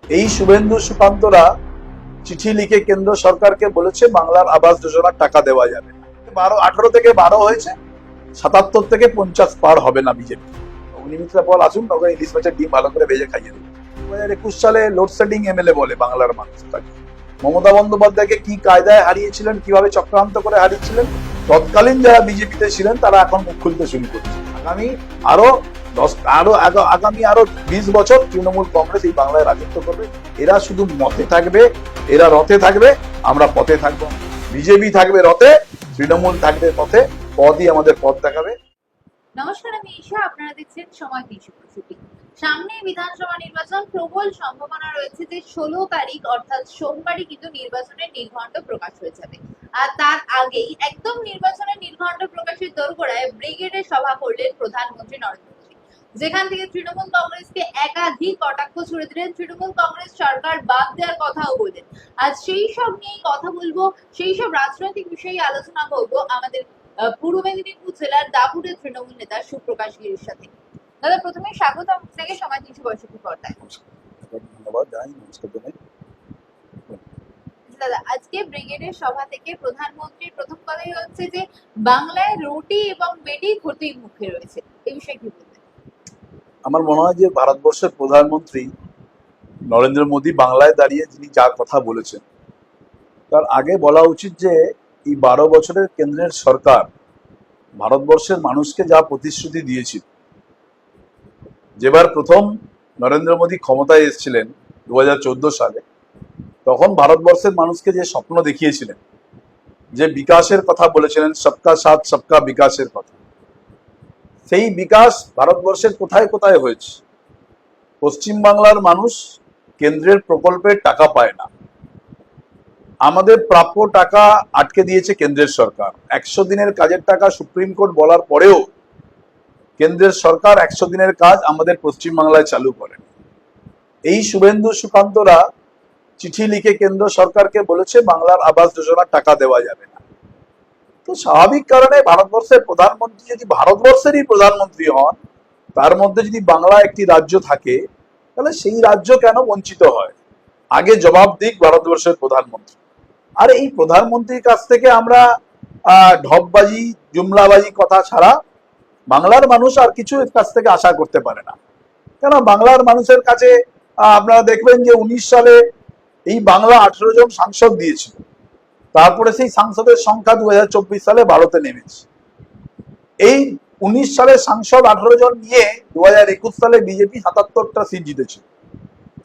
এই শুভেন্দু সুকান্তরা চিঠি লিখে কেন্দ্র সরকারকে বলেছে বাংলার আবাস যোজনার টাকা দেওয়া যাবে না। 18 থেকে 12 হয়েছে, 77 থেকে 50 পার হবে না বিজেপি। অগ্নিমিত্রা বল আসুন, তখন ইলিশ মাছের ডিম ভালো করে ভেজে খাইয়ে দেবে। 2021 সালে লোডশেডিং এমএলএ বলে বাংলার মানুষ তাকে। মমতা বন্দ্যোপাধ্যায়কে কি কায়দায় হারিয়েছিলেন, কিভাবে চক্রান্ত করে হারিয়েছিলেন, তৎকালীন যারা বিজেপিতে ছিলেন তারা এখন মুখ খুলতে শুরু করছে। আগামী আরো 20 বছর তৃণমূল কংগ্রেস এই বাংলায় রাজত্ব করবে। এরা শুধু মতে থাকবে, এরা রথে থাকবে, আমরা পথে থাকবো। বিজেপি থাকবে রথে, তৃণমূল থাকবে পথে। পথই আমাদের পথ দেখাবে। নমস্কার, আমি ঈশা। আপনারা দেখছেন সময় 365। সামনে বিধানসভা নির্বাচন, প্রবল সম্ভাবনা রয়েছে যে 16 তারিখ অর্থাৎ সোমবারই কিন্তু নির্বাচনের নির্ঘণ্ট প্রকাশ হয়ে যাবে। আর তার আগেই একদম নির্বাচনের নির্ঘণ্ট প্রকাশের দোরগোড়ায় ব্রিগেডের সভা করলেন প্রধানমন্ত্রী নরেন্দ্র মোদী, যেখান থেকে তৃণমূল কংগ্রেসকে একাধিক কটাক্ষ ছুড়ে দিলেন। তৃণমূল কংগ্রেস সরকার বাদ দেওয়ার কথাও বললেন। আজ সেই সব নিয়েই কথা বলবো, সেই সব রাজনৈতিক বিষয়ে আলোচনা করবো আমাদের পূর্ব মেদিনীপুর জেলার দাপুরের তৃণমূল নেতা সুপ্রকাশ গিরির সাথে। দাদা, প্রথমে স্বাগত আপনাকে সময় 365 পর্দায়। ধন্যবাদ জানাই, নমস্কার জানাই। দাদা, আজকে ব্রিগেডের সভা থেকে প্রধানমন্ত্রীর প্রথম কথাই হচ্ছে যে বাংলায় রুটি এবং বেটি ক্ষতির মুখে রয়েছে। এই বিষয়ে কি বলবেন? আমার মনে হয় যে ভারতবর্ষের প্রধানমন্ত্রী নরেন্দ্র মোদী বাংলায় দাঁড়িয়ে যিনি যার কথা বলেছেন, তার আগে বলা উচিত যে এই 12 বছরের কেন্দ্রের সরকার ভারতবর্ষের মানুষকে যা প্রতিশ্রুতি দিয়েছিল। যেবার প্রথম নরেন্দ্র মোদী ক্ষমতায় এসেছিলেন 2014 সালে, তখন ভারতবর্ষের মানুষকে যে স্বপ্ন দেখিয়েছিলেন, যে বিকাশের কথা বলেছিলেন, সবকা সাথ সবকা বিকাশের কথা, সেই বিকাশ ভারতবর্ষের কোথায় কোথায় হয়েছে। পশ্চিমবাংলার মানুষ কেন্দ্রের প্রকল্পের টাকা পায় না। আমাদের প্রাপ্য টাকা আটকে দিয়েছে কেন্দ্রের সরকার। 100 দিনের কাজের টাকা সুপ্রিম কোর্ট বলার পরেও কেন্দ্রের সরকার 100 দিনের কাজ আমাদের পশ্চিমবাংলায় চালু করেন। এই শুভেন্দু সুকান্তরা চিঠি লিখে কেন্দ্র সরকারকে বলেছে বাংলার আবাস যোজনার টাকা দেওয়া যাবে না। তো স্বাভাবিক কারণে ভারতবর্ষের প্রধানমন্ত্রী যদি ভারতবর্ষেরই প্রধানমন্ত্রী হন, তার মধ্যে যদি বাংলা একটি রাজ্য থাকে, তাহলে সেই রাজ্য কেন বঞ্চিত হয়? আগে জবাব দিক ভারতবর্ষের প্রধানমন্ত্রী। আর এই প্রধানমন্ত্রীর কাছ থেকে আমরা ঢপবাজি, জুমলাবাজি কথা ছাড়া বাংলার মানুষ আর কিছু এর কাছ থেকে আশা করতে পারে না। কেন বাংলার মানুষের কাছে আপনারা দেখবেন যে 19 সালে এই বাংলা 18 জন সাংসদ দিয়েছিল। তারপরে সেই সাংসদের সংখ্যা 2024 সালে 12তে নেমেছে। এই 19 সালে সাংসদ 18 জন নিয়ে 2021 সালে বিজেপি 77টা সিট জিতেছিল।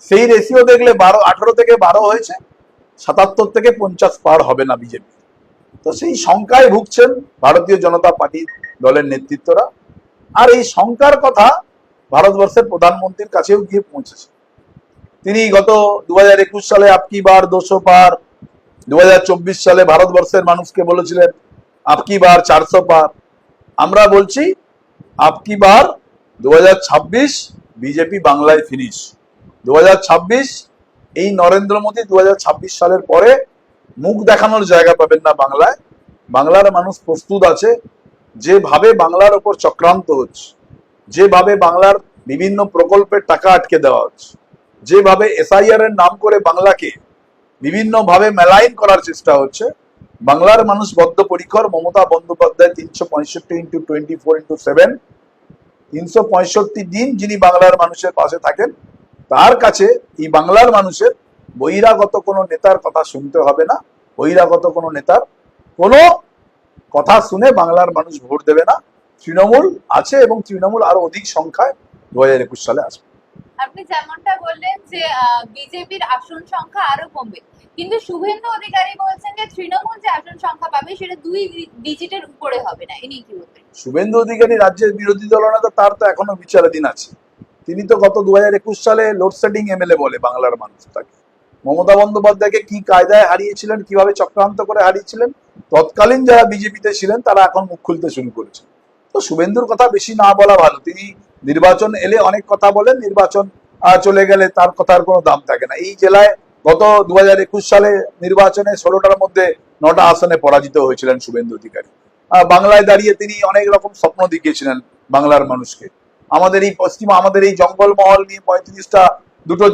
সেই রেশিও দেখলে 18 থেকে 12 হয়েছে, 77 থেকে 50 পার হবে না বিজেপি। তো সেই শঙ্কায় ভুগছেন ভারতীয় জনতা পার্টি দলের নেতৃত্বরা। আর এই শঙ্কার কথা ভারতবর্ষের প্রধানমন্ত্রীর কাছেও গিয়ে পৌঁছেছে। তিনি গত 2021 সালে আপকি বার 200 পার, 2024 সালে ভারতবর্ষের মানুষকে বলেছিলেন আপকি বার 400 পার। আমরা বলছি আপকি বার 2026 বিজেপি বাংলায় ফিনিশ। 2026 এই নরেন্দ্র মোদী 2026 সালের পরে মুখ দেখানোর জায়গা পাবেন না বাংলায়। বাংলার মানুষ প্রস্তুত আছে। যেভাবে বাংলার ওপর চক্রান্ত হচ্ছে, যেভাবে বাংলার বিভিন্ন প্রকল্পের টাকা আটকে দেওয়া হচ্ছে, যেভাবে এসআইআর এর নাম করে বাংলাকে বিভিন্নভাবে মেলাইন করার চেষ্টা হচ্ছে, বাংলার মানুষ বদ্ধপরিকর। মমতা বন্দ্যোপাধ্যায় 365x24x7 365 দিন যিনি বাংলার মানুষের পাশে থাকেন, তার কাছে এই বাংলার মানুষের বহিরাগত কোনো নেতার কথা শুনতে হবে না। বহিরাগত কোনো নেতার কোনো কথা শুনে বাংলার মানুষ ভোট দেবে না। তৃণমূল আছে এবং তৃণমূল আরো অধিক সংখ্যায় 2021 সালে আসবে। আপনি যেমনটা বললেন যে বিজেপির আসন সংখ্যা আরো কমবে, কিন্তু শুভেন্দু অধিকারী বলছেন যে তৃণমূল যে আসন সংখ্যা পাবে সেটা 2 ডিজিটের উপরে হবে না। ইনি কি বলবেন? শুভেন্দু অধিকারী রাজ্যের বিরোধী দলনেতা, তার তো এখনো বিচারাধীন আছে। তিনি তো গত 2021 সালে লোডশেডিং এমএলএ বলে বাংলার মানুষ তাকে। মমতা বন্দ্যোপাধ্যায়কে কি কায়দায় হারিয়েছিলেন, কিভাবে চক্রান্ত করে হারিয়েছিলেন, তৎকালীন যারা বিজেপিতে ছিলেন তারা এখন মুখ খুলতে শুরু করেছে। তো শুভেন্দুর কথা বেশি না বলা ভালো। তিনি নির্বাচন এলে অনেক কথা বলেন, নির্বাচন চলে গেলে তার কথার কোনো দাম থাকে না। এই জেলায় গত 2021 সালে নির্বাচনে 16টার মধ্যে 9টা আসনে পরাজিত হয়েছিলেন শুভেন্দু অধিকারী। বাংলায় দাঁড়িয়ে তিনি অনেক রকম স্বপ্ন দেখিয়েছিলেন বাংলার মানুষকে। আমাদের এই জঙ্গলমহল নিয়ে 35টা দুটো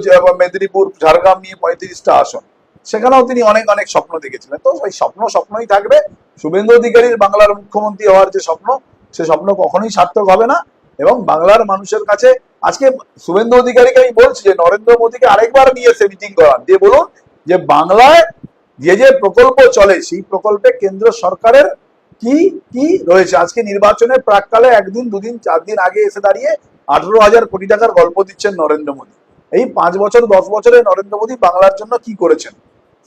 মেদিনীপুর ঝাড়গ্রাম নিয়ে 35টা আসন, সেখানেও তিনি অনেক অনেক স্বপ্ন দেখেছিলেন। তো ওই স্বপ্নই থাকবে। শুভেন্দু অধিকারীর বাংলার মুখ্যমন্ত্রী হওয়ার যে স্বপ্ন, সে স্বপ্ন কখনোই সার্থক হবে না। এবং বাংলার মানুষের কাছে আজকে শুভেন্দু অধিকারীকে আমি বলছি যে নরেন্দ্র মোদীকে আরেকবার নিয়ে এসে মিটিং করান, দিয়ে বলুন যে বাংলায় যে প্রকল্প চলে সেই প্রকল্পে কেন্দ্র সরকারের কি কি রয়েছে। আজকে নির্বাচনের প্রাককালে 1 দিন 2 দিন 4 দিন আগে এসে দাঁড়িয়ে 18,000 কোটি টাকার গল্প দিচ্ছেন নরেন্দ্র মোদী। এই 5 বছর 10 বছরে নরেন্দ্র মোদী বাংলার জন্য কি করেছেন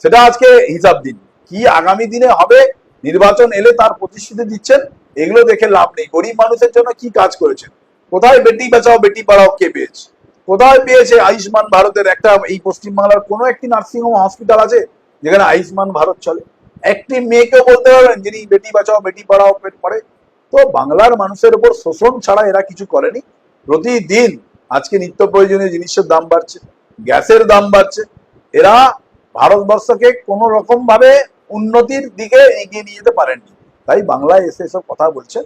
সেটা আজকে হিসাব দিন। কি আগামী দিনে হবে, নির্বাচন এলে তার প্রতিশ্রুতি দিচ্ছেন, এগুলো দেখে লাভ নেই। গরিব মানুষের জন্য কি কাজ করেছেন, কোথায় বেটি বাঁচাও বেটি পড়াও কে পেয়েছে, কোথায় পেয়েছে আয়ুষ্মান ভারতের একটা, এই পশ্চিমবাংলার কোনো একটি নার্সিংহোম হসপিটাল আছে যেখানে আয়ুষ্মান ভারত চলে? একটি মেয়েকেও বলতে পারবেন যিনি বেটি বাঁচাও বেটি পড়াও পড়ে? তো বাংলার মানুষের উপর শোষণ ছাড়া এরা কিছু করেনি। প্রতিদিন আজকে নিত্য প্রয়োজনীয় জিনিসের দাম বাড়ছে, গ্যাসের দাম বাড়ছে। এরা ভারতবর্ষকে কোন রকম ভাবে উন্নতির দিকে এগিয়ে নিয়ে যেতে পারেননি। তাই বাংলায় এসে এসব কথা বলছে।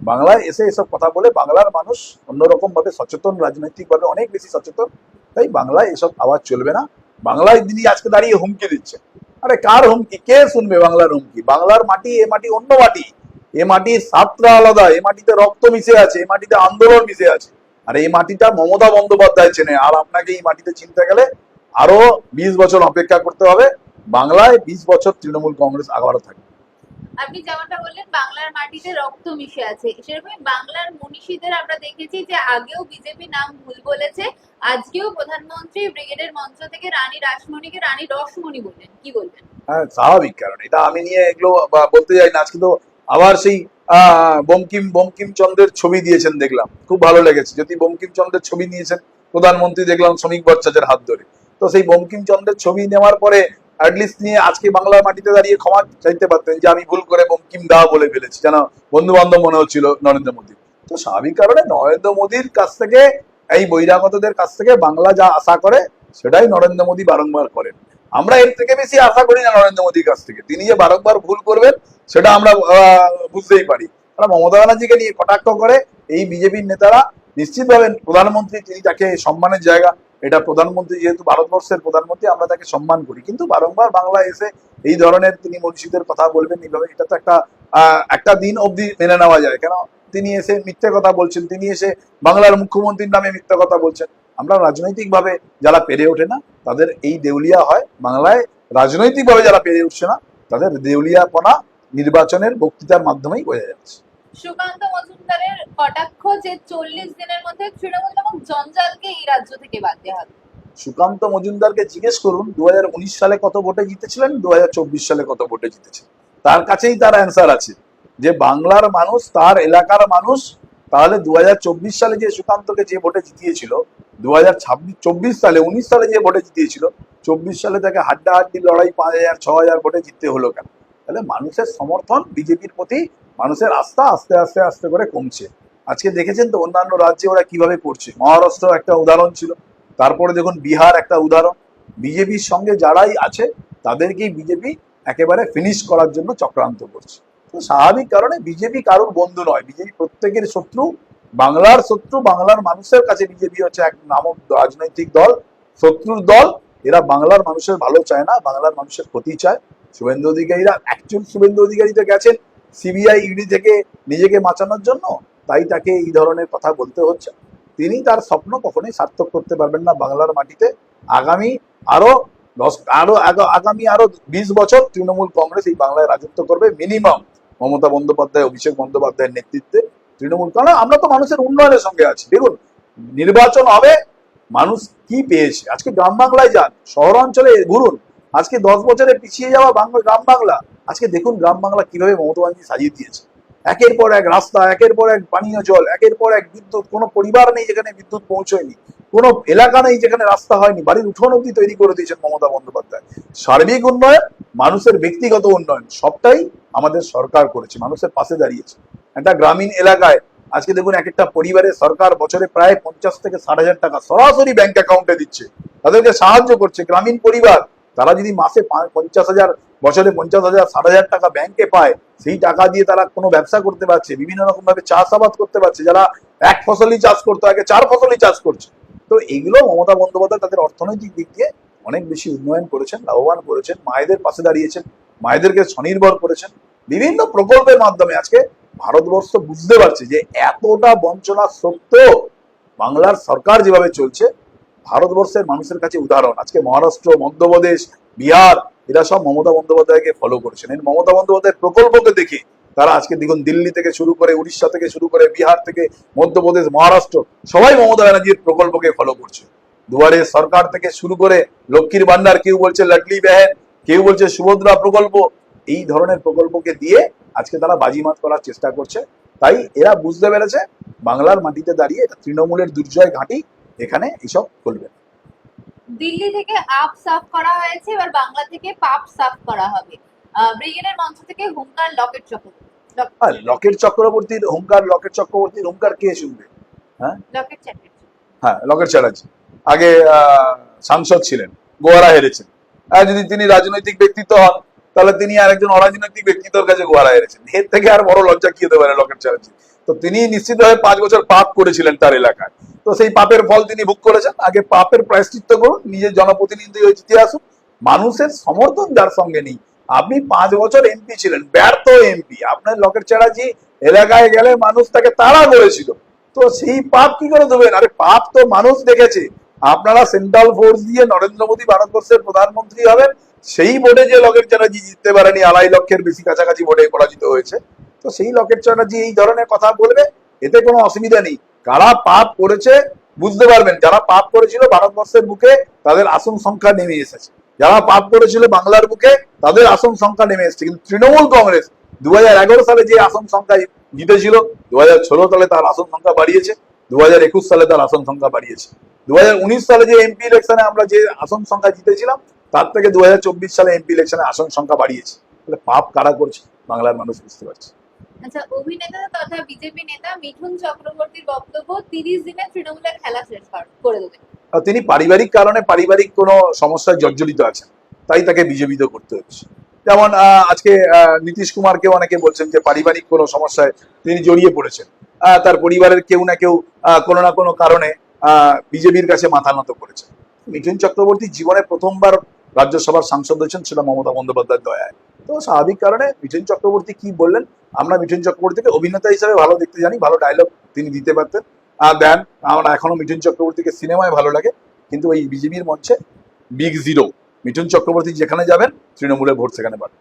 বাংলায় এসে এসব কথা বলে বাংলার মানুষ অন্যরকম ভাবে সচেতন, রাজনৈতিক ভাবে অনেক বেশি সচেতন। তাই বাংলায় এসব আওয়াজ চলবে না। বাংলায় তিনি আজকে দাঁড়িয়ে হুমকি দিচ্ছে। আরে কার হুমকি? কে শুনবে বাংলার হুমকি? বাংলার মাটি, এ মাটি অন্য মাটি, এ মাটির সাতটা আলাদা, এ মাটিতে রক্ত মিশে আছে, এ মাটিতে আন্দোলন মিশে আছে। আর এই মাটিটা মমতা বন্দ্যোপাধ্যায় চেনে। আর আপনাকে এই মাটিতে চিনতে গেলে আরো 20 বছর অপেক্ষা করতে হবে। বাংলায় 20 বছর তৃণমূল কংগ্রেস আবারও থাকবে। আপনি যেমনটা বললেন বাংলার মাটিতে রক্ত মিশে আছে, সেরকমই বাংলার মনীষীদের আমরা দেখেছি যে আগেও বিজেপি নাম ভুল বলেছে, আজকেও প্রধানমন্ত্রী ব্রিগেডের মঞ্চ থেকে রানী রাসমণিকে রানী রসমণি বললেন। কি বলবেন? হ্যাঁ, স্বাভাবিক, কারণ এটা আমি নিয়ে এগুলো বলতে যাই না। আজকে তো আবার সেই বঙ্কিমচন্দ্রের ছবি দিয়েছেন, দেখলাম, খুব ভালো লেগেছে। যদি বঙ্কিমচন্দ্রের ছবি নিয়েছেন প্রধানমন্ত্রী, দেখলাম শ্রমিক ভট্টাচার্যের হাত ধরে। তো সেই বঙ্কিমচন্দ্রের ছবি নেওয়ার পরে অ্যাটলিস্ট নিয়ে আজকে বাংলার মাটিতে দাঁড়িয়ে ক্ষমা চাইতে পারতেন যে আমি ভুল করে বঙ্কিম দা বলে ফেলেছি, যেন বন্ধু বান্ধব মনে হচ্ছিল নরেন্দ্র মোদী। তো স্বাভাবিক কারণে নরেন্দ্র মোদীর কাছ থেকে, এই বহিরাগতদের কাছ থেকে বাংলা যা আশা করে সেটাই নরেন্দ্র মোদী বারংবার করেন। আমরা এর থেকে বেশি আশা করি না নরেন্দ্র মোদীর কাছ থেকে। তিনি যে বারংবার ভুল করবেন সেটা আমরা বুঝতেই পারি। তারা মমতা ব্যানার্জিকে নিয়ে কটাক্ষ করে, এই বিজেপির নেতারা নিশ্চিতভাবে প্রধানমন্ত্রী, তিনি তাকে সম্মানের জায়গা, এটা প্রধানমন্ত্রী, যেহেতু ভারতবর্ষের প্রধানমন্ত্রী, আমরা তাকে সম্মান করি। কিন্তু বারংবার বাংলায় এসে এই ধরনের তিনি মনীষীদের কথা বলবেন এইভাবে, এটা তো একটা দিন অবধি মেনে নেওয়া যায়। কেন তিনি এসে মিথ্যে কথা বলছেন, তিনি এসে বাংলার মুখ্যমন্ত্রীর নামে মিথ্যে কথা বলছেন। আমরা রাজনৈতিকভাবে যারা পেরে ওঠে না তাদের এই দেউলিয়া হয়। বাংলায় রাজনৈতিকভাবে যারা পেরে উঠছে না তাদের দেউলিয়াপনা নির্বাচনের বক্তৃতার মাধ্যমেই বোঝা যাচ্ছে। সুকান্ত মজুমদারের কটাক্ষ যে 40 দিনের মধ্যে তৃণমূল এবং জঞ্জালকে এই রাজ্য থেকে বাদ দেওয়া হবে। সুকান্ত মজুমদারকে জিজ্ঞেস করুন 2019 সালে কত ভোটে জিতেছিলেন, 2024 সালে কত ভোটে জিতেছেন। তার কাছেই তার অ্যান্সার আছে যে বাংলার মানুষ, তার এলাকার মানুষ। তাহলে 2024 সালে যে সুকান্তকে যে ভোটে জিতিয়েছিল, 2024 সালে 19 সালে যে ভোটে জিতিয়েছিল, 24 সালে তাকে হাড্ডাহাড্ডি লড়াই 5,000 6,000 ভোটে জিততে হলো কেন? তাহলে মানুষের সমর্থন, বিজেপির প্রতি মানুষের আস্থা আস্তে আস্তে আস্তে করে কমছে। আজকে দেখেছেন তো অন্যান্য রাজ্যে ওরা কিভাবে করছে। মহারাষ্ট্র একটা উদাহরণ ছিল, তারপরে দেখুন বিহার একটা উদাহরণ। বিজেপির সঙ্গে যারাই আছে তাদেরকেই বিজেপি একেবারে ফিনিশ করার জন্য চক্রান্ত করছে। তো স্বাভাবিক কারণে বিজেপি কারোর বন্ধু নয়, বিজেপি প্রত্যেকের শত্রু, বাংলার শত্রু। বাংলার মানুষের কাছে বিজেপি হচ্ছে এক নামক রাজনৈতিক দল, শত্রুর দল। এরা বাংলার মানুষের ভালো চায় না, বাংলার মানুষের ক্ষতি চায়। শুভেন্দু অধিকারীরা, অ্যাকচুয়াল শুভেন্দু অধিকারী তো গেছেন সিবিআই ইডি থেকে নিজেকে বাঁচানোর জন্য, তাই তাকে এই ধরনের কথা বলতে হচ্ছে। তিনি তার স্বপ্ন কখনোই সার্থক করতে পারবেন না বাংলার মাটিতে। আগামী আরো 20 বছর তৃণমূল কংগ্রেস এই বাংলায় রাজত্ব করবে মিনিমাম, মমতা বন্দ্যোপাধ্যায়, অভিষেক বন্দ্যোপাধ্যায়ের নেতৃত্বে তৃণমূল। কারণ আমরা তো মানুষের উন্নয়নের সঙ্গে আছি। দেখুন নির্বাচন হবে, মানুষ কি পেয়েছে। আজকে গ্রাম বাংলায় যান, শহর অঞ্চলে ঘুরুন, আজকে 10 বছরে পিছিয়ে যাওয়া গ্রাম বাংলা, আজকে দেখুন গ্রাম বাংলা কিভাবে মমতা ব্যানার্জি সাজিয়ে দিয়েছে। একের পর এক রাস্তা, একের পর এক পানীয় জল, একের পর এক বিদ্যুৎ। কোনো পরিবার নেই যেখানে বিদ্যুৎ পৌঁছয়নি, কোনো এলাকা নেই যেখানে রাস্তা হয়নি। বাড়ির উঠোন অব্দি তৈরি করে দিয়েছেন মমতা বন্দ্যোপাধ্যায়। সার্বিক উন্নয়ন, মানুষের ব্যক্তিগত উন্নয়ন, সবটাই আমাদের সরকার করেছে, মানুষের পাশে দাঁড়িয়েছে। একটা গ্রামীণ এলাকায় আজকে দেখুন এক একটা পরিবারে সরকার বছরে প্রায় 50 থেকে 60,000 টাকা সরাসরি ব্যাংক অ্যাকাউন্টে দিচ্ছে, তাদেরকে সাহায্য করছে। গ্রামীণ পরিবার তারা যদি মাসে 50,000, বছরে 50,000 60,000 টাকা ব্যাংকে পায়, সেই টাকা দিয়ে তারা কোনো ব্যবসা করতে পারছে, বিভিন্ন রকম ভাবে চাষাবাদ করতে পারছে। যারা এক ফসলি চাষ করতো আগে 4 ফসলি চাষ করছে। তো এগুলো মমতা বন্দ্যোপাধ্যায় তাদের অর্থনৈতিক দিক দিয়ে অনেক বেশি উন্নয়ন করেছেন, লাভবান করেছেন, মায়েদের পাশে দাঁড়িয়েছেন, মায়েদেরকে স্বনির্ভর করেছেন বিভিন্ন প্রকল্পের মাধ্যমে। আজকে ভারতবর্ষ বুঝতে পারছে যে এতটা বঞ্চনা সত্ত্বেও বাংলার সরকার যেভাবে চলছে ভারতবর্ষের মানুষের কাছে উদাহরণ। আজকে মহারাষ্ট্র, মধ্যপ্রদেশ, বিহার এরা সব মমতা বন্দ্যোপাধ্যায়কে ফলো করেছেন। এই মমতা বন্দ্যোপাধ্যায়ের প্রকল্পকে দেখে তারা আজকে দেখুন দিল্লি থেকে শুরু করে, উড়িষ্যা থেকে শুরু করে, বিহার থেকে মধ্যপ্রদেশ, মহারাষ্ট্র সবাই মমতা ব্যানার্জির প্রকল্পকে ফলো করছে। দুয়ারে সরকার থেকে শুরু করে লক্ষ্মীর ভান্ডার, কেউ বলছে লাডলি বেহেন, কেউ বলছে সুভদ্রা প্রকল্প, এই ধরনের প্রকল্পকে দিয়ে আজকে তারা বাজিমাত করার চেষ্টা করছে। তাই এরা বুঝতে পেরেছে বাংলার মাটিতে দাঁড়িয়ে এটা তৃণমূলের দুর্জয় ঘাঁটি, এখানে এইসব চলবে। দিল্লি থেকে আপ সাফ করা হয়েছে, এবার বাংলা থেকে পাপ সাফ করা হবে। ব্রিগেডের মঞ্চ থেকে হুঙ্কার লকেট চক্রবর্তী। আর লকেট চক্রবর্তীর হুঙ্কার, লকেট চক্রবর্তীর হুঙ্কার কে শুনবে? হ্যাঁ লকেট চ্যাটার্জি। হ্যাঁ, লকেট চ্যাটার্জি আগে সাংসদ ছিলেন, গোয়ারা হেরেছেন। আর যদি তিনি রাজনৈতিক ব্যক্তিত্ব হন তাহলে তিনি আর একজন অরাজনৈতিক ব্যক্তিত্বের কাছে গোয়ারা হেরেছেন। এর থেকে আর বড় লজ্জা কি হতে পারে লকেট চ্যাটার্জি? তো তিনি নিশ্চিতভাবে 5 বছর পাপ করেছিলেন তার এলাকায়, তো সেই পাপের ফল তিনি ভোগ করেছেন। আগে পাপের প্রায়শ্চিত্ত করুন, নিজের জনপ্রতিনিধি হয়ে জিতে আসুন। মানুষের সমর্থন যার সঙ্গে নেই, আপনি 5 বছর এমপি ছিলেন, ব্যর্থ এমপি, আপনার লকেট চ্যাটার্জি এলাকায় গেলে মানুষ তাকে তাড়া করেছিল, তো সেই পাপ কি করে দেবেন? আরে পাপ তো মানুষ দেখেছে। আপনারা সেন্ট্রাল ফোর্স দিয়ে নরেন্দ্র মোদী ভারতবর্ষের প্রধানমন্ত্রী হবেন, সেই ভোটে যে লকেট চ্যাটার্জি জিততে পারেনি, 2.5 লক্ষের বেশি কাছাকাছি ভোটে পরাজিত হয়েছে, তো সেই লকেট চ্যাটার্জি এই ধরনের কথা বলবে, এতে কোনো অসুবিধা নেই। কারা পাপ করেছে বুঝতে পারবেন। যারা পাপ করেছিল ভারতবর্ষের বুকে তাদের আসন সংখ্যা নেমে এসেছে, যারা পাপ করেছিল বাংলার বুকে তাদের আসন সংখ্যা নেমে এসেছে। কিন্তু তৃণমূল কংগ্রেস 2011 সালে যে আসন সংখ্যা জিতেছিল, 2016 সালে তার আসন সংখ্যা বাড়িয়েছে, 2021 সালে তার আসন সংখ্যা বাড়িয়েছে। 2019 সালে যে এমপি ইলেকশনে আমরা যে আসন সংখ্যা জিতেছিলাম তার থেকে 2024 সালে এমপি ইলেকশনে আসন সংখ্যা বাড়িয়েছে। তাহলে পাপ কারা করছে বাংলার মানুষ বুঝতে পারছে। আচ্ছা, অভিনেতা তথা বিজেপি নেতা মিঠুন চক্রবর্তীর বক্তব্য 30 দিনে তৃণমূলের খেলা শেষ করে দেবে। তিনি পারিবারিক কারণে, পারিবারিক কোনো সমস্যায় জর্জরিত আছেন, তাই তাকে বিজেপিতে করতে হচ্ছে। যেমন আজকে নীতিশ কুমারকেও অনেকে বলছেন যে পারিবারিক কোনো সমস্যায় তিনি জড়িয়ে পড়েছেন, তার পরিবারের কেউ না কেউ কোনো না কোনো কারণে বিজেপির কাছে মাথা নত করেছে। মিঠুন চক্রবর্তী জীবনে প্রথমবার রাজ্যসভার সাংসদ হয়েছেন, সেটা মমতা বন্দ্যোপাধ্যায়ের দয়ায়। তো স্বাভাবিক কারণে মিঠুন চক্রবর্তী কি বললেন, আমরা মিঠুন চক্রবর্তীকে অভিনেতা হিসেবে ভালো দেখতে জানি, ভালো ডায়লগ তিনি দিতে পারতেন দেন। আমরা এখনো মিঠুন চক্রবর্তীকে সিনেমায় ভালো লাগে, কিন্তু এই বিজেপির মঞ্চে বিগ জিরো। মিঠুন চক্রবর্তী যেখানে যাবেন তৃণমূলের ভোট সেখানে পাবেন।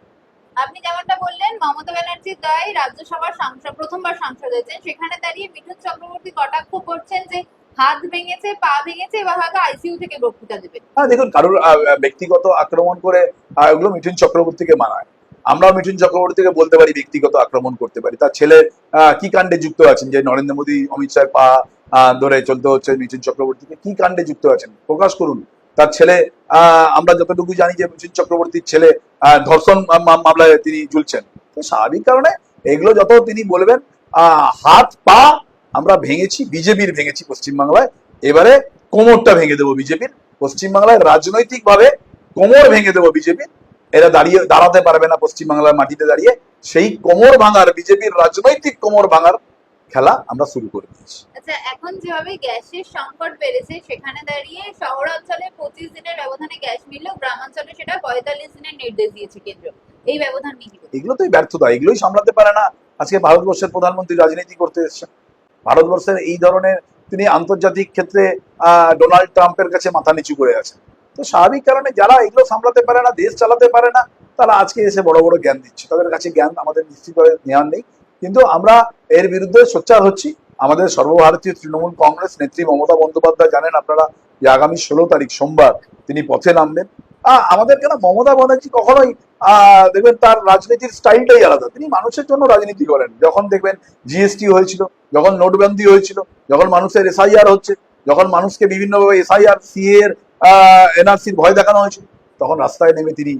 আপনি যেমনটা বললেন মমতা ব্যানার্জির দয় রাজ্যসভার সাংসদ, প্রথমবার সাংসদ হয়েছেন, সেখানে দাঁড়িয়ে মিঠুন চক্রবর্তী কটাক্ষ করছেন যে হাত ভেঙেছে, পা ভেঙেছে, এবার হয়তো আইসিইউ থেকে বক্তৃতা দেবে। হ্যাঁ, দেখুন কারোর ব্যক্তিগত আক্রমণ করে ওগুলো মিঠুন চক্রবর্তীকে মানায়। আমরা মিঠুন চক্রবর্তীকে বলতে পারি ব্যক্তিগত আক্রমণ করতে পারি। তার ছেলে কি কাণ্ডে যুক্ত আছেন, যে নরেন্দ্র মোদী অমিত শাহের পা ধরে চলতে হচ্ছে মিঠুন চক্রবর্তীকে, কি কাণ্ডে যুক্ত আছেন প্রকাশ করুন। তার ছেলে, আমরা যতটুকু জানি যে মিঠুন চক্রবর্তীর ছেলে ধর্ষণ মামলায় তিনি ঝুলছেন। তো স্বাভাবিক কারণে এগুলো যত তিনি বলবেন, হাত পা আমরা ভেঙেছি, বিজেপির ভেঙেছি পশ্চিমবাংলায়, এবারে কোমরটা ভেঙে দেবো বিজেপির। পশ্চিমবাংলায় রাজনৈতিক ভাবে কোমর ভেঙে দেবো বিজেপির। এরা দাঁড়াতে পারবে না পশ্চিমবাংলার মাটিতে দাঁড়িয়ে। সেই কোমর ভাঙার, বিজেপির রাজনৈতিক কোমর ভাঙার খেলা আমরা শুরু করে দিয়েছি। আচ্ছা, এখন যেভাবে গ্যাসের সংকট বেড়েছে সেখানে দাঁড়িয়ে শহরাঞ্চলে 25 দিনের ব্যবধানে গ্যাস মিললেও গ্রামাঞ্চলে সেটা 45 দিনের নির্দেশ দিয়েছে কেন্দ্র। এই ব্যবধান নিয়ে এগুলো তো ব্যর্থতা, এগুলোই সামলাতে পারে না। আজকে ভারতবর্ষের প্রধানমন্ত্রী রাজনীতি করতে এসেছেন। ভারতবর্ষের এই ধরনের তিনি আন্তর্জাতিক ক্ষেত্রে ডোনাল্ড ট্রাম্পের কাছে মাথা নিচু করে আছেন। তো স্বাভাবিক কারণে যারা এগুলো সামলাতে পারে না, দেশ চালাতে পারে না, তারা আজকে এসে বড় বড় জ্ঞান দিচ্ছে। তাদের কাছে জ্ঞান আমাদের নিশ্চিতভাবে জ্ঞান নেই, কিন্তু আমরা এর বিরুদ্ধে সোচ্চার হচ্ছি। আমাদের সর্বভারতীয় তৃণমূল কংগ্রেস নেত্রী মমতা বন্দ্যোপাধ্যায় জানেন আপনারা যে আগামী 16 তারিখ সোমবার তিনি পথে নামবেন। আমাদের কেন মমতা ব্যানার্জি কখনোই দেখবেন তার রাজনীতির স্টাইলটাই আলাদা। তিনি মানুষের জন্য রাজনীতি করেন। যখন দেখবেন জিএসটি হয়েছিল, যখন নোটবন্দি হয়েছিল, যখন মানুষের এসআইআর হচ্ছে, যখন মানুষকে বিভিন্নভাবে এসআইআর, সিএ এর এনআরসির ভয় দেখানো হয়েছিল, তখন রাস্তায় নেমে তিনি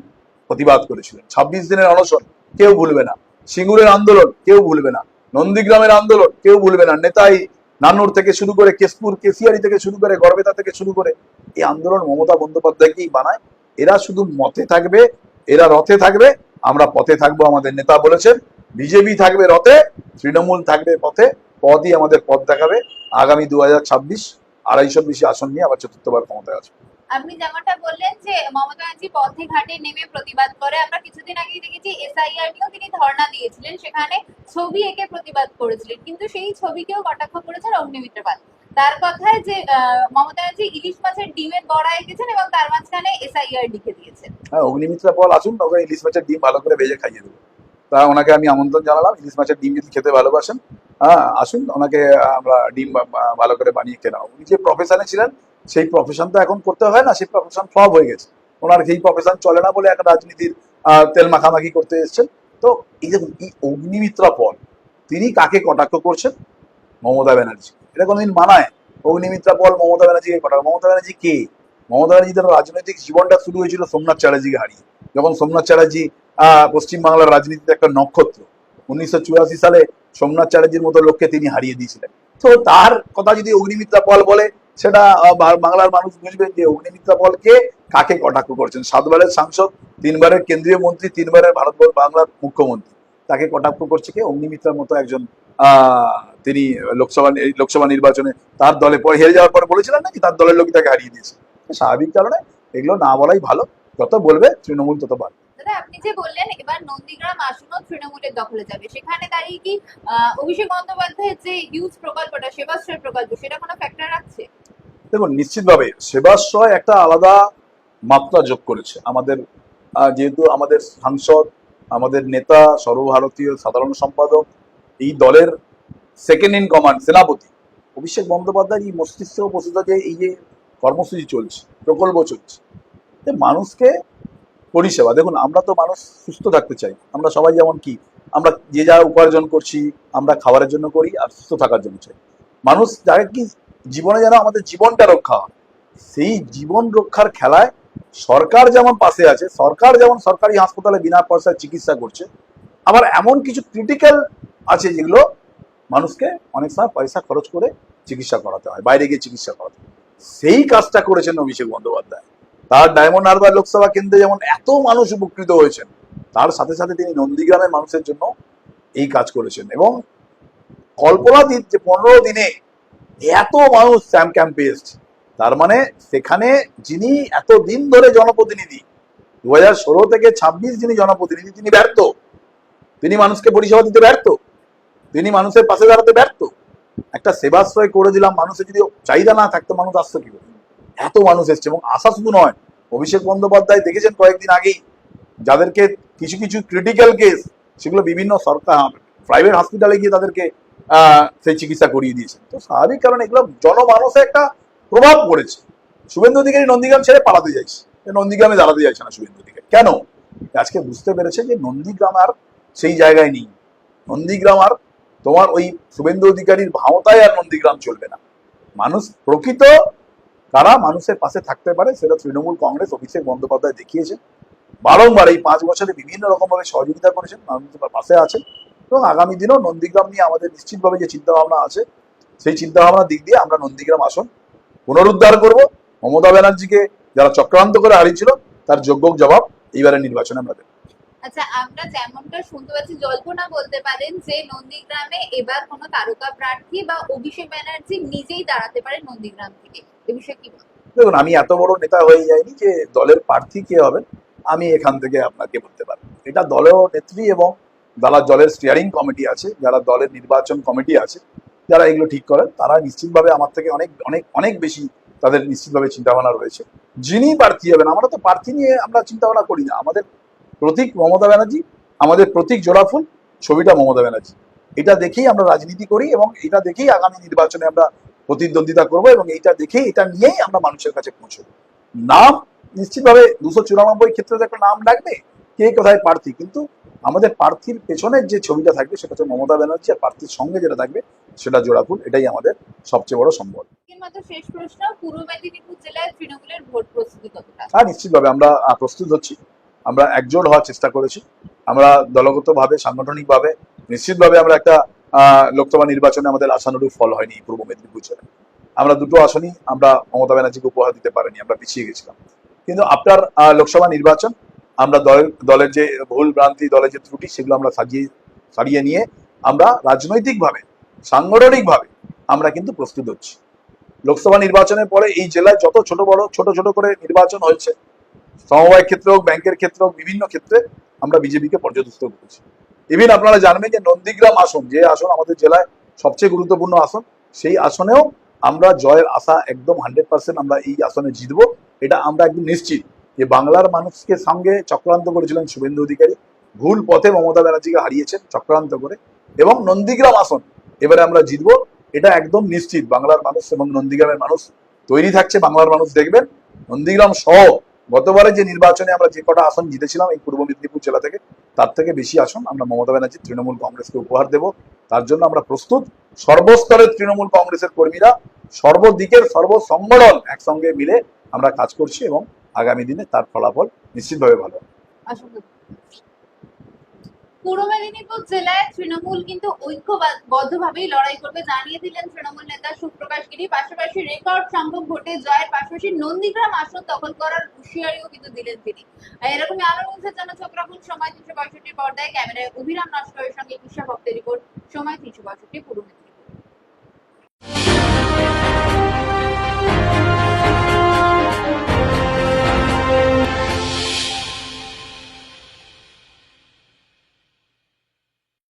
প্রতিবাদ করেছিলেন। 26 দিনের অনশন কেউ ভুলবে না, সিঙ্গুরের আন্দোলন কেউ ভুলবে না, নন্দীগ্রামের আন্দোলন কেউ ভুলবে না, নেতাই নান্নুর থেকে শুরু করে কেশপুর, কেশিয়ারি থেকে শুরু করে গড়বেতা থেকে শুরু করে এই আন্দোলন মমতা বন্দ্যোপাধ্যায়কেই বানায়। এরা শুধু মতে থাকবে, এরা রথে থাকবে, আমরা পথে থাকবো। আমাদের নেতা বলেছেন বিজেপি থাকবে রথে, তৃণমূল থাকবে পথে, পথই আমাদের পথ দেখাবে। আগামী 2026 250 বেশি আসন নিয়ে আবার চতুর্থবার ক্ষমতায় আছে। আপনি যেমনটা বললেন যে মমতা ব্যানার্জি পথে ঘাটে নেমে প্রতিবাদ করে, আমরা কিছুদিন আগেই দেখেছি এসআইআর নিয়েও তিনি ধর্ণা দিয়েছিলেন, সেখানে ছবি এঁকে প্রতিবাদ করেছিলেন, কিন্তু সেই ছবিকেও কটাক্ষ করেছেন অগ্নিমিত্র পাল। তার কথায় যে মমতা ব্যানার্জি ইলিশ মাছের ডিমের বড়া এঁকেছেন এবং তার মাঝখানে এসআইআর লিখে দিয়েছেন। হ্যাঁ, অগ্নিমিত্রা পাল আসুন, ওকে ইলিশ মাছের ডিম ভালো করে ভেজে খাইয়ে দেবো। তা ওনাকে আমি আমন্ত্রণ জানালাম, ইলিশ মাছের ডিম যদি খেতে ভালোবাসেন, হ্যাঁ আসুন, ওনাকে আমরা ডিম ভালো করে বানিয়ে কেনা। উনি যে প্রফেশনে ছিলেন সেই প্রফেশন তো এখন করতে হয় না, সেই প্রফেশন সব হয়ে গেছে। ওনার সেই প্রফেশন চলে না বলে একটা রাজনীতির তেল মাখামাখি করতে এসছেন। তো এই যে এই অগ্নিমিত্রা পল, তিনি কাকে কটাক্ষ করছেন? মমতা ব্যানার্জি। এটা কোনোদিন মানায়? অগ্নিমিত্রা পল মমতা ব্যানার্জিকে কটাক্ষ? মমতা ব্যানার্জি কে? মমতা ব্যানার্জি তার রাজনৈতিক জীবনটা শুরু হয়েছিল সোমনাথ চ্যাটার্জিকে হারিয়ে, যখন সোমনাথ চ্যাটার্জি পশ্চিমবাংলার রাজনীতিতে একটা নক্ষত্র। 1984 সালে সোমনাথ চ্যাটার্জির মতো লোককে তিনি হারিয়ে দিয়েছিলেন। তো তার কথা যদি অগ্নিমিত্রা পল বলে, সেটা বাংলার মানুষ বুঝবেন যে অগ্নিমিত্রা পলকে কাকে কটাক্ষ করছেন। 7 বারের সাংসদ, 3 বারের কেন্দ্রীয় মন্ত্রী, 3 বারের বাংলার মুখ্যমন্ত্রী, তাকে কটাক্ষ করছে কে? অগ্নিমিত্রার মতো একজন। তিনি লোকসভা নির্বাচনে তার দলে পরে হেরে যাওয়ার পরে বলেছিলেন নাকি তার দলের লোকই তাকে হারিয়ে দিয়েছে। স্বাভাবিক কারণে এগুলো না বলাই ভালো, যত বলবে তৃণমূল তত ভালো। দাদা, আপনি যে বললেন এবার নন্দীগ্রাম আসনও তৃণমূলের দখলে যাবে, সেখানে দাঁড়িয়ে কি অভিষেক বন্দ্যোপাধ্যায়ের যে হিউজ প্রকল্পটা, সেবাশ্রয় প্রকল্প, সেটা কোনো ফ্যাক্টর রাখছে? দেখুন, নিশ্চিতভাবে সেবাশ্রয় একটা আলাদা মাত্রা যোগ করেছে আমাদের। যেহেতু আমাদের সাংসদ, আমাদের নেতা, সর্বভারতীয় সাধারণ সম্পাদক, এই দলের সেকেন্ড ইন কমান্ড সেনাপতি অভিষেক বন্দ্যোপাধ্যায় এই মস্তিষ্কে উপস্থিত যে এই যে কর্মসূচি চলছে, প্রকল্প চলছে, যে মানুষকে পরিষেবা। দেখুন, আমরা তো মানুষ সুস্থ থাকতে চাই, আমরা সবাই যেমন কি, আমরা যে যা উপার্জন করছি আমরা খাবারের জন্য করি আর সুস্থ থাকার জন্য চাই। মানুষ যাকে কি জীবনে যেন আমাদের জীবনটা রক্ষা হয়, সেই জীবন রক্ষার খেলায় সরকার যেমন পাশে আছে, সরকার যেমন সরকারি হাসপাতালে বিনা পয়সায় চিকিৎসা করছে, আবার এমন কিছু ক্রিটিক্যাল আছে যেগুলো মানুষকে অনেক সময় পয়সা খরচ করে চিকিৎসা করাতে হয়, বাইরে গিয়ে চিকিৎসা করাতে হয়। সেই কাজটা করেছেন অভিষেক বন্দ্যোপাধ্যায়। তার ডায়মন্ড হারবার লোকসভা কেন্দ্রে যেমন এত মানুষ উপকৃত হয়েছেন, তার সাথে সাথে তিনি নন্দীগ্রামের মানুষের জন্য এই কাজ করেছেন। এবং কল্পনাতীত যে 15 দিনে এত মানুষ স্যাম ক্যাম্পে এসছে, তার মানে সেখানে যিনি এত দিন ধরে জনপ্রতিনিধি, 2016 থেকে 26 যিনি জনপ্রতিনিধি, তিনি ব্যর্থ। তিনি মানুষকে পরিষেবা দিতে ব্যর্থ, তিনি মানুষের পাশে দাঁড়াতে ব্যর্থ। একটা সেবাশ্রয় করে দিলাম, মানুষের যদি চাহিদা না থাকতো মানুষ আসতো কি করে? এত মানুষ এসছে, এবং আসা শুধু নয়, অভিষেক বন্দ্যোপাধ্যায় দেখেছেন কয়েকদিন আগেই যাদেরকে কিছু কিছু ক্রিটিক্যাল কেস, সেগুলো বিভিন্ন সরকার প্রাইভেট হসপিটালে গিয়ে তাদেরকে সেই চিকিৎসা করিয়ে দিয়েছেন। তো স্বাভাবিক কারণে এগুলো জনমানসে একটা প্রভাব পড়েছে। শুভেন্দু অধিকারী নন্দীগ্রাম ছেড়ে পালাতে চাইছে, নন্দীগ্রামে দাঁড়াতে চাইছে না শুভেন্দু অধিকারী। কেন? আজকে বুঝতে পেরেছে যে নন্দীগ্রাম আর সেই জায়গায় নেই। নন্দীগ্রাম আর তোমার ওই শুভেন্দু অধিকারীর ভাওতায় আর নন্দীগ্রাম চলবে না। মানুষ প্রকৃত কারা মানুষের পাশে থাকতে পারে, সেটা তৃণমূল কংগ্রেস অভিষেক বন্দ্যোপাধ্যায় দেখিয়েছে। বারংবার এই 5 বছরে বিভিন্ন রকমভাবে সহযোগিতা করেছেন, মানুষের পাশে আছেন। এবং আগামী দিনেও নন্দীগ্রাম নিয়ে আমাদের নিশ্চিতভাবে যে চিন্তাভাবনা আছে, সেই চিন্তাভাবনার দিক দিয়ে আমরা নন্দীগ্রাম আসন পুনরুদ্ধার করব। মমতা ব্যানার্জিকে যারা চক্রান্ত করে হারিয়েছিল, তার যোগ্য জবাব এইবারের নির্বাচনে আমরা দেব। আচ্ছা, আমরা যেমনটা শুনতে পাচ্ছি, জল্পনা বলতে পারেন যে নন্দীগ্রামে এবার কোনো তারকা প্রার্থী বা অভিষেক ব্যানার্জি নিজেই দাঁড়াতে পারে নন্দীগ্রাম থেকে, এ বিষয়ে কি বলবেন? দেখুন, আমি এত বড় নেতা হয়ে যাইনি যে দলের প্রার্থী কে হবেন আমি এখান থেকে আপনাকে বলতে পারবো। এটা দলের নেত্রী এবং যারা দলের স্টিয়ারিং কমিটি আছে, যারা দলের নির্বাচন কমিটি আছে, যারা এগুলো ঠিক করেন, তারা নিশ্চিতভাবে আমার থেকে অনেক অনেক অনেক বেশি তাদের নিশ্চিতভাবে চিন্তাভাবনা রয়েছে যিনি প্রার্থী হবেন। আমরা তো প্রার্থী নিয়ে আমরা চিন্তাভাবনা করি না। আমাদের প্রতীক মমতা ব্যানার্জি, আমাদের প্রতীক জোড়াফুল, ছবিটা মমতা ব্যানার্জি। এটা দেখেই আমরা রাজনীতি করি এবং এটা দেখেই আগামী নির্বাচনে আমরা প্রতিদ্বন্দ্বিতা করবো, এবং এইটা দেখেই, এটা নিয়েই আমরা মানুষের কাছে পৌঁছবো। নাম নিশ্চিতভাবে 294 ক্ষেত্রে একটা নাম লাগবে, কে কোথায় প্রার্থী, কিন্তু আমাদের প্রার্থীর পেছনের যে ছবিটা থাকবে সেটা হচ্ছে মমতা ব্যানার্জি, আর প্রার্থীর সঙ্গে যেটা থাকবে সেটা জোড়াফুল। এটাই আমাদের সবচেয়ে বড় সম্বল। মাত্র শেষ প্রশ্ন, পূর্ব মেদিনীপুর জেলায় তৃণমূলের ভোট প্রস্তুতি কতটা? হ্যাঁ, নিশ্চিতভাবে আমরা প্রস্তুত হচ্ছি, আমরা একজোট হওয়ার চেষ্টা করেছি। আমরা দলগতভাবে, সাংগঠনিকভাবে নিশ্চিতভাবে আমরা একটা লোকসভা নির্বাচনে আমাদের আশানুরূপ ফল হয়নি পূর্ব মেদিনীপুর জেলায়। আমরা 2টো আসনই আমরা মমতা ব্যানার্জিকে উপহার দিতে পারিনি, আমরা পিছিয়ে গেছিলাম। কিন্তু আপনার লোকসভা নির্বাচন, আমরা দলের যে ভুল ভ্রান্তি, দলের যে ত্রুটি, সেগুলো আমরা সারিয়ে নিয়ে আমরা রাজনৈতিকভাবে, সাংগঠনিকভাবে আমরা কিন্তু প্রস্তুত হচ্ছি। লোকসভা নির্বাচনের পরে এই জেলায় যত ছোট ছোট করে নির্বাচন হয়েছে, সমবায় ক্ষেত্রে হোক, ব্যাংকের ক্ষেত্রে হোক, বিভিন্ন ক্ষেত্রে আমরা বিজেপিকে পর্যদস্ত করেছি। ইভিন আপনারা জানবেন যে নন্দীগ্রাম আসন, যে আসন আমাদের জেলায় সবচেয়ে গুরুত্বপূর্ণ আসন, সেই আসনেও আমরা জয়ের আশা একদম 100%, আমরা এই আসনে জিতবো, এটা আমরা একদম নিশ্চিত। যে বাংলার মানুষকে সঙ্গে চক্রান্ত করেছিলেন শুভেন্দু অধিকারী, ভুল পথে মমতা ব্যানার্জিকে হারিয়েছেন চক্রান্ত করে, এবং নন্দীগ্রাম আসন এবারে আমরা জিতবো, এটা একদম নিশ্চিত। বাংলার মানুষ এবং নন্দীগ্রামের মানুষ তৈরি থাকছে, বাংলার মানুষ দেখবেন নন্দীগ্রাম সহ গতবারে যে নির্বাচনে আমরা যে কটা আসন জিতেছিলাম এই পূর্ব মেদিনীপুর জেলা থেকে, তার থেকে বেশি আসন আমরা মমতা ব্যানার্জি তৃণমূল কংগ্রেসকে উপহার দেব। তার জন্য আমরা প্রস্তুত। সর্বস্তরের তৃণমূল কংগ্রেসের কর্মীরা, সর্বদিকের সর্বসংগঠন একসঙ্গে মিলে আমরা কাজ করছি, এবং আগামী দিনে তার ফলাফল নিশ্চিতভাবে ভালো হবে। অসংখ্য পূর্ব মেদিনীপুর জেলায় তৃণমূল কিন্তু ঐক্যবদ্ধভাবেই লড়াই করবে জানিয়ে দিলেন তৃণমূল নেতা সুপ্রকাশ গিরি। পাশাপাশি রেকর্ড সংখ্যক ভোটে জয়ের পাশাপাশি নন্দীগ্রাম আসন দখল করার হুঁশিয়ারিও কিন্তু দিলেন তিনি। এরকমই আরো রয়েছে যেন চোখ রাখুন সময় 365 পর্দায়। ক্যামেরায় অভিরাম নস্করের সঙ্গে ঈশা ভক্তের রিপোর্ট, সময় 365 পূর্ব মেদিনীপুর।